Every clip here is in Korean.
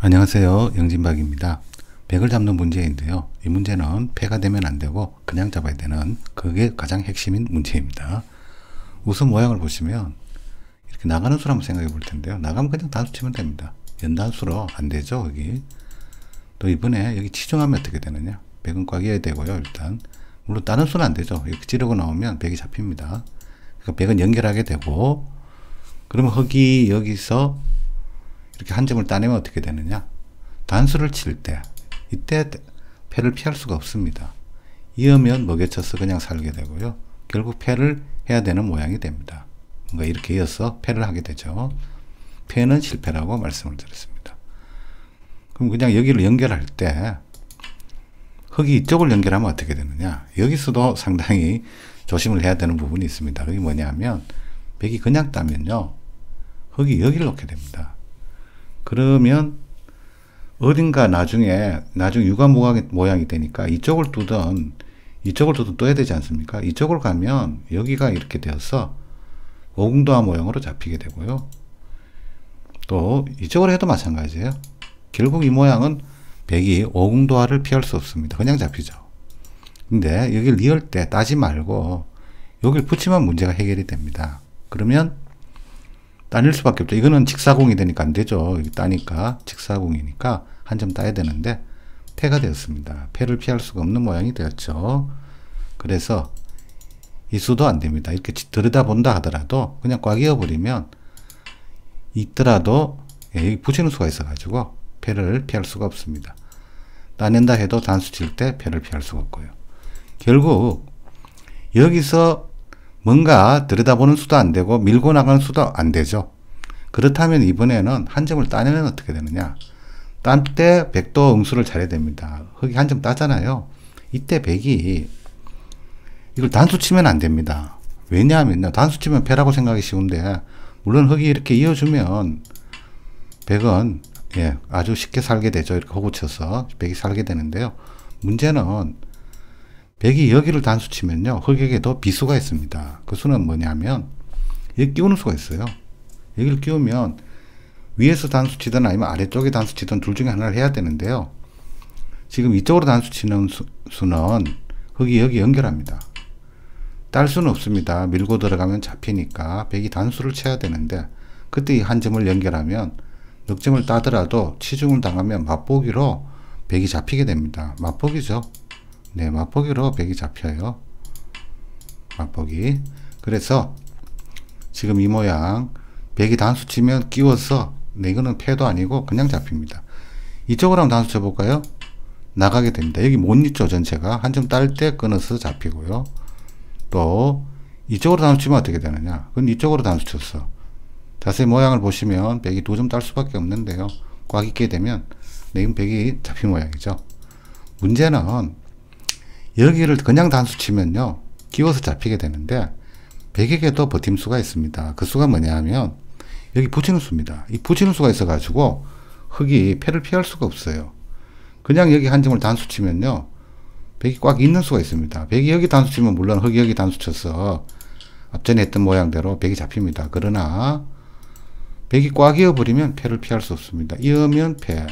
안녕하세요. 영진박입니다. 백을 잡는 문제인데요. 이 문제는 패가 되면 안 되고 그냥 잡아야 되는 그게 가장 핵심인 문제입니다. 우선 모양을 보시면 이렇게 나가는 수를 한번 생각해 볼 텐데요. 나가면 그냥 단수 치면 됩니다. 연단수로 안 되죠. 여기 또 이번에 여기 치중하면 어떻게 되느냐. 백은 꽉이어야 되고요. 일단 물론 다른 수는 안 되죠. 이렇게 찌르고 나오면 백이 잡힙니다. 그러니까 백은 연결하게 되고, 그러면 흙이 여기서 이렇게 한 점을 따내면 어떻게 되느냐. 단수를 칠 때 이때 패를 피할 수가 없습니다. 이으면 먹여쳐서 그냥 살게 되고요. 결국 패를 해야 되는 모양이 됩니다. 뭔가 이렇게 이어서 패를 하게 되죠. 패는 실패라고 말씀을 드렸습니다. 그럼 그냥 여기를 연결할 때 흙이 이쪽을 연결하면 어떻게 되느냐. 여기서도 상당히 조심을 해야 되는 부분이 있습니다. 그게 뭐냐면 백이 그냥 따면요, 흙이 여기를 놓게 됩니다. 그러면 어딘가 나중에 유관 모양이 되니까 이쪽을 두든 둬야 되지 않습니까? 이쪽으로 가면 여기가 이렇게 되어서 오궁도화 모양으로 잡히게 되고요. 또 이쪽으로 해도 마찬가지예요. 결국 이 모양은 백이 오궁도화를 피할 수 없습니다. 그냥 잡히죠. 근데 여기를 리을 때 따지 말고 여기를 붙이면 문제가 해결이 됩니다. 그러면 따낼 수밖에 없죠. 이거는 직사공이 되니까 안 되죠. 여기 따니까 직사공이니까 한 점 따야 되는데 패가 되었습니다. 패를 피할 수가 없는 모양이 되었죠. 그래서 이 수도 안 됩니다. 이렇게 들여다본다 하더라도 그냥 꽉 이어버리면 있더라도 여기 붙이는 수가 있어가지고 패를 피할 수가 없습니다. 따낸다 해도 단수 칠 때 패를 피할 수가 없고요. 결국 여기서 뭔가 들여다보는 수도 안 되고 밀고 나가는 수도 안 되죠. 그렇다면 이번에는 한 점을 따내면 어떻게 되느냐. 딴 때 백도 응수를 잘해야 됩니다. 흙이 한 점 따잖아요. 이때 백이 이걸 단수 치면 안 됩니다. 왜냐하면요, 단수 치면 패라고 생각이 쉬운데, 물론 흙이 이렇게 이어주면 백은 아주 쉽게 살게 되죠. 이렇게 호구 쳐서 백이 살게 되는데요. 문제는 백이 여기를 단수 치면요, 흙에게도 비수가 있습니다. 그 수는 뭐냐면 여기 끼우는 수가 있어요. 여기를 끼우면 위에서 단수 치든 아니면 아래쪽에 단수 치든 둘 중에 하나를 해야 되는데요. 지금 이쪽으로 단수 치는 수는 흙이 여기 연결합니다. 딸 수는 없습니다. 밀고 들어가면 잡히니까 백이 단수를 쳐야 되는데, 그때 이 한 점을 연결하면 넉점을 따더라도 치중을 당하면 맛보기로 백이 잡히게 됩니다. 맛보기죠. 네, 맛보기로 백이 잡혀요. 맛보기. 그래서 지금 이 모양 백이 단수 치면 끼워서, 이거는 패도 아니고 그냥 잡힙니다. 이쪽으로 한번 단수 쳐볼까요? 나가게 됩니다. 여기 못 있죠. 전체가 한 점 딸 때 끊어서 잡히고요. 또 이쪽으로 단수 치면 어떻게 되느냐. 그건 이쪽으로 단수 쳤어. 자세히 모양을 보시면 백이 두 점 딸 수밖에 없는데요. 꽉 있게 되면 이건 백이 잡힌 모양이죠. 문제는 여기를 그냥 단수 치면요, 끼워서 잡히게 되는데 백에게도 버팀수가 있습니다. 그 수가 뭐냐 하면 여기 붙이는 수입니다. 이 붙이는 수가 있어 가지고 흙이 패를 피할 수가 없어요. 그냥 여기 한 점을 단수 치면요, 백이 꽉 있는 수가 있습니다. 백이 여기 단수 치면 물론 흙이 여기 단수 쳐서 앞전에 했던 모양대로 백이 잡힙니다. 그러나 백이 꽉 이어버리면 패를 피할 수 없습니다. 이으면 패.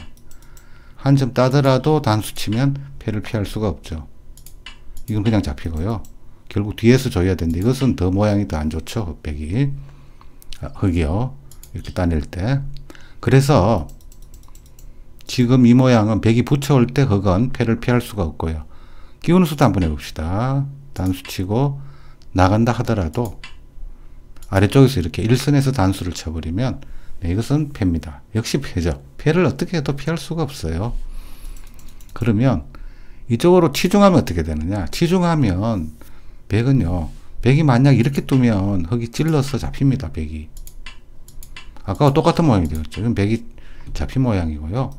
한 점 따더라도 단수 치면 패를 피할 수가 없죠. 이건 그냥 잡히고요. 결국 뒤에서 줘야 되는데 이것은 더 모양이 더 안 좋죠. 백이. 흙이요. 이렇게 따낼 때. 그래서 지금 이 모양은 백이 붙여올 때 흙은 패를 피할 수가 없고요. 끼우는 수도 한번 해봅시다. 단수 치고 나간다 하더라도 아래쪽에서 이렇게 일선에서 단수를 쳐버리면 이것은 패입니다. 역시 패죠. 패를 어떻게 해도 피할 수가 없어요. 그러면 이쪽으로 치중하면 어떻게 되느냐. 치중하면 백은요, 백이 만약 이렇게 두면 흙이 찔러서 잡힙니다. 백이. 아까와 똑같은 모양이 되었죠. 이건 백이 잡힌 모양이고요.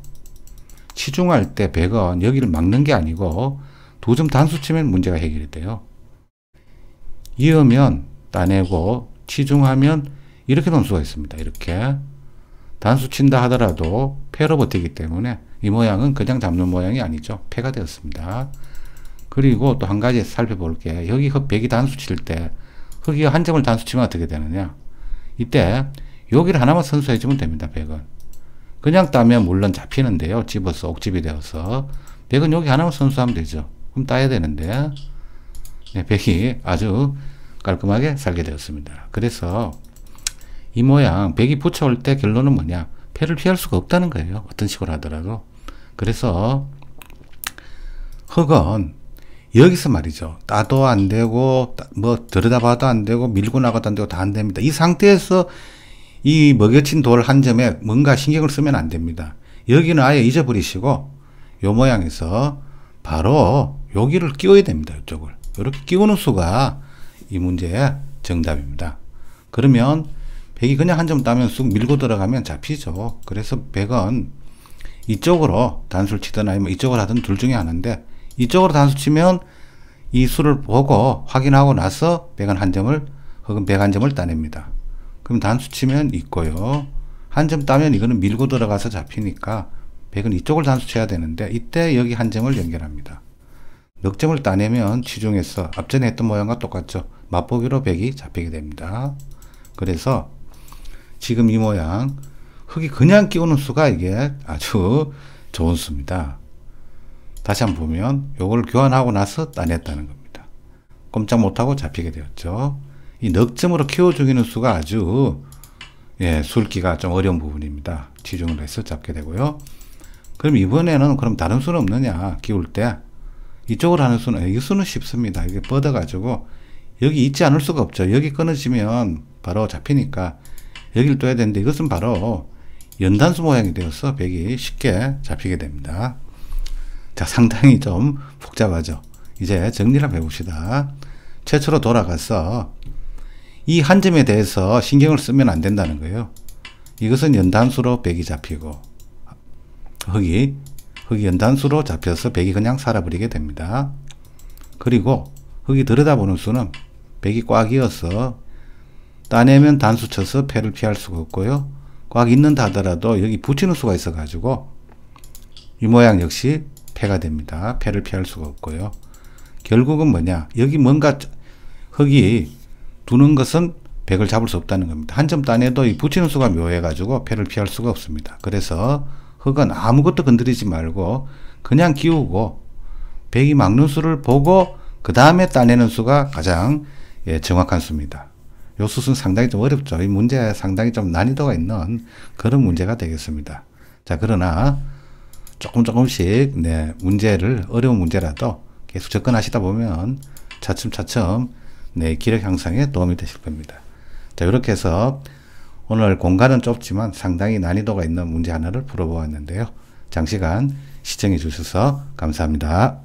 치중할 때 백은 여기를 막는 게 아니고 두 점 단수 치면 문제가 해결이 돼요. 이으면 따내고 치중하면 이렇게 놓을 수가 있습니다. 이렇게 단수 친다 하더라도 패로 버티기 때문에 이 모양은 그냥 잡는 모양이 아니죠. 패가 되었습니다. 그리고 또 한 가지 살펴볼게요. 여기 백이 단수 칠 때 흙이 한 점을 단수 치면 어떻게 되느냐. 이때 여기를 하나만 선수해 주면 됩니다. 백은. 그냥 따면 물론 잡히는데요. 집어서 옥집이 되어서. 백은 여기 하나만 선수하면 되죠. 그럼 따야 되는데, 네, 백이 아주 깔끔하게 살게 되었습니다. 그래서 이 모양 백이 붙여올 때 결론은 뭐냐? 패를 피할 수가 없다는 거예요. 어떤 식으로 하더라도. 그래서 흙은 여기서 말이죠. 따도 안 되고 뭐 들여다봐도 안 되고 밀고 나가도 안 되고 다 안 됩니다. 이 상태에서 이 먹여친 돌 한 점에 뭔가 신경을 쓰면 안 됩니다. 여기는 아예 잊어버리시고 요 모양에서 바로 여기를 끼워야 됩니다. 이쪽을. 이렇게 끼우는 수가 이 문제의 정답입니다. 그러면 백이 그냥 한 점 따면 쑥 밀고 들어가면 잡히죠. 그래서 백은 이쪽으로 단수를 치든 아니면 이쪽으로 하든 둘 중에 하나인데, 이쪽으로 단수 치면 이 수를 보고 확인하고 나서 백은 한 점을, 혹은 백 한 점을 따냅니다. 그럼 단수 치면 있고요. 한 점 따면 이거는 밀고 들어가서 잡히니까 백은 이쪽을 단수 쳐야 되는데, 이때 여기 한 점을 연결합니다. 넉 점을 따내면 치중해서 앞전에 했던 모양과 똑같죠. 맛보기로 백이 잡히게 됩니다. 그래서 지금 이 모양 흙이 그냥 끼우는 수가 이게 아주 좋은 수입니다. 다시 한번 보면 요걸 교환하고 나서 따냈다는 겁니다. 꼼짝 못하고 잡히게 되었죠. 이 넉 점으로 키워 죽이는 수가 아주 술기가 좀 어려운 부분입니다. 치중을 해서 잡게 되고요. 그럼 이번에는 그럼 다른 수는 없느냐? 끼울 때 이쪽으로 하는 수는, 이 수는 쉽습니다. 이게 뻗어 가지고 여기 있지 않을 수가 없죠. 여기 끊어지면 바로 잡히니까 여기를 둬야 되는데, 이것은 바로 연단수 모양이 되어서 백이 쉽게 잡히게 됩니다. 자, 상당히 좀 복잡하죠. 이제 정리를 한번 해봅시다. 최초로 돌아가서 이 한 점에 대해서 신경을 쓰면 안 된다는 거예요. 이것은 연단수로 백이 잡히고, 흙이 연단수로 잡혀서 백이 그냥 살아버리게 됩니다. 그리고 흙이 들여다보는 수는 백이 꽉 이어서 따내면 단수 쳐서 패를 피할 수가 없고요. 꽉 있는다 하더라도 여기 붙이는 수가 있어 가지고 이 모양 역시 패가 됩니다. 패를 피할 수가 없고요. 결국은 뭐냐? 여기 뭔가 흙이 두는 것은 백을 잡을 수 없다는 겁니다. 한 점 따내도 이 붙이는 수가 묘해 가지고 패를 피할 수가 없습니다. 그래서 흙은 아무것도 건드리지 말고 그냥 끼우고 백이 막는 수를 보고 그 다음에 따내는 수가 가장 정확한 수입니다. 요 수는 상당히 좀 어렵죠. 이 문제 상당히 좀 난이도가 있는 그런 문제가 되겠습니다. 자, 그러나 조금씩 문제를, 어려운 문제라도 계속 접근하시다 보면 차츰차츰 기력 향상에 도움이 되실 겁니다. 자, 이렇게 해서 오늘 공간은 좁지만 상당히 난이도가 있는 문제 하나를 풀어보았는데요. 장시간 시청해 주셔서 감사합니다.